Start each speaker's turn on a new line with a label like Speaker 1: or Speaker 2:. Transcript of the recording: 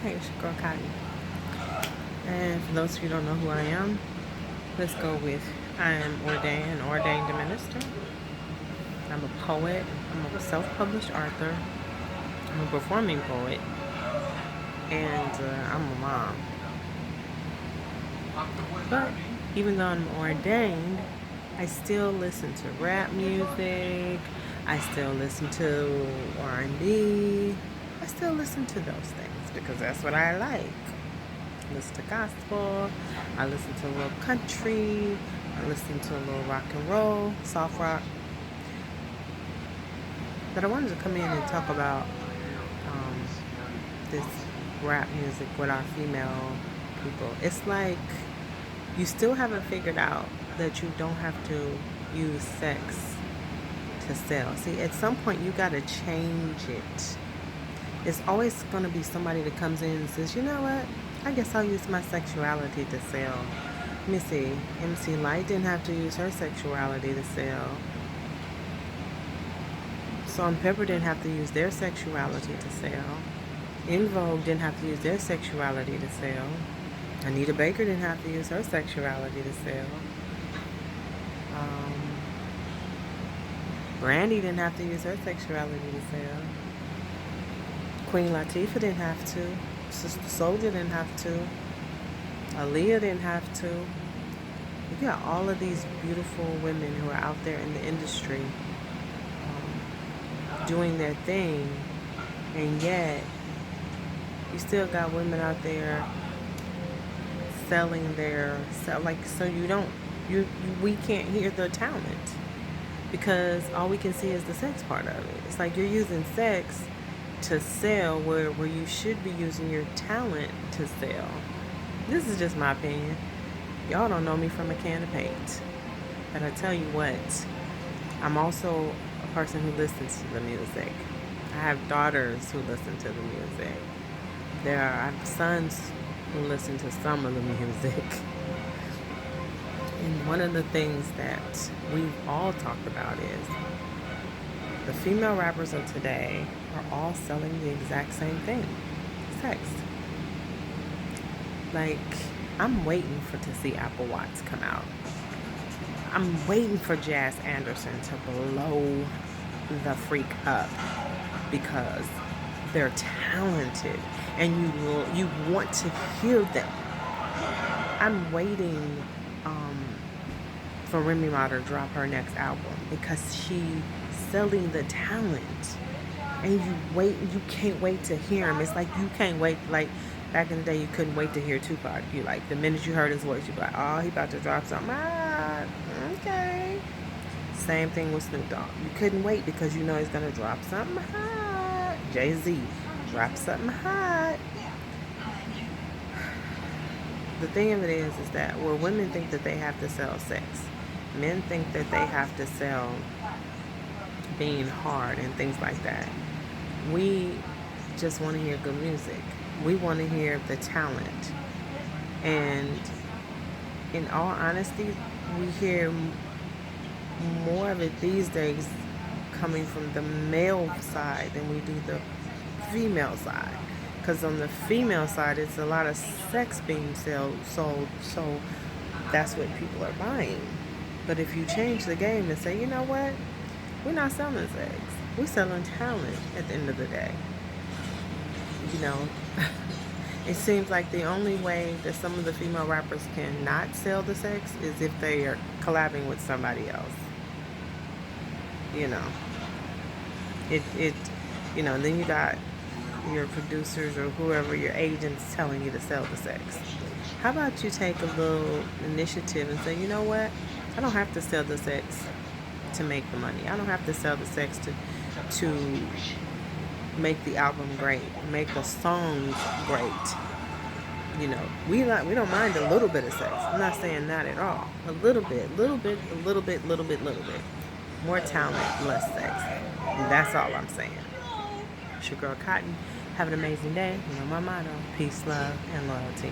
Speaker 1: Hey, it's your girl Cotton. And for those of you who don't know who I am, let's go with I am ordained minister. I'm a poet. I'm a self-published author. I'm a performing poet, and I'm a mom. But even though I'm ordained, I still listen to rap music. I still listen to R&B. I still listen to those things because that's what I like. I listen to gospel. I listen to a little country. I listen to a little rock and roll, soft rock. But I wanted to come in and talk about um, this rap music with our female people. It's like you still haven't figured out that you don't have to use sex to sell. See, at some point you got to change it. It's always going to be somebody that comes in and says, you know what? I guess I'll use my sexuality to sell. Let me see. MC Light didn't have to use her sexuality to sell. Salt-N-Pepa didn't have to use their sexuality to sell. En Vogue didn't have to use their sexuality to sell. Anita Baker didn't have to use her sexuality to sell. Um, Brandy didn't have to use her sexuality to sell. Queen Latifah didn't have to. Sister Souljah didn't have to. Aaliyah didn't have to. You got all of these beautiful women who are out there in the industry doing their thing, and yet you still got women out there selling their so you don't we can't hear the talent because all we can see is the sex part of it. It's like you're using sex to sell where you should be using your talent to sell. This is just my opinion. Y'all don't know me from a can of paint. But I tell you what, I'm also a person who listens to the music. I have daughters who listen to the music. I have sons who listen to some of the music. And one of the things that we've all talked about is the female rappers of today are all selling the exact same thing. Sex. Like, I'm waiting to see Apple Watts come out. I'm waiting for Jazz Anderson to blow the freak up because they're talented and you want to hear them. I'm waiting for Remy Ma to drop her next album because she's selling the talent, and you can't wait to hear him. It's like you can't wait. Like back in the day, you couldn't wait to hear Tupac. You like the minute you heard his voice, you be like, oh, he about to drop something. Ah, okay. Same thing with Snoop Dogg. You couldn't wait because you know he's gonna drop something hot. Jay-Z, drop something hot. The thing of it is that where women think that they have to sell sex, men think that they have to sell being hard and things like that. We just want to hear good music. We want to hear the talent. And in all honesty, we hear more of it these days coming from the male side than we do the female side. Because on the female side, it's a lot of sex being sold, so that's what people are buying. But if you change the game and say, you know what, we're not selling sex, we're selling talent at the end of the day. You know, it seems like the only way that some of the female rappers cannot sell the sex is if they are collabing with somebody else. You know, then you got your producers or whoever, your agents telling you to sell the sex. How about you take a little initiative and say, you know what? I don't have to sell the sex to make the money. I don't have to sell the sex to make the album great, make the songs great. You know, we don't mind a little bit of sex. I'm not saying not at all. A little bit. More talent, less sex. And that's all I'm saying. It's your girl Cotton. Have an amazing day. You know my motto: peace, love, and loyalty.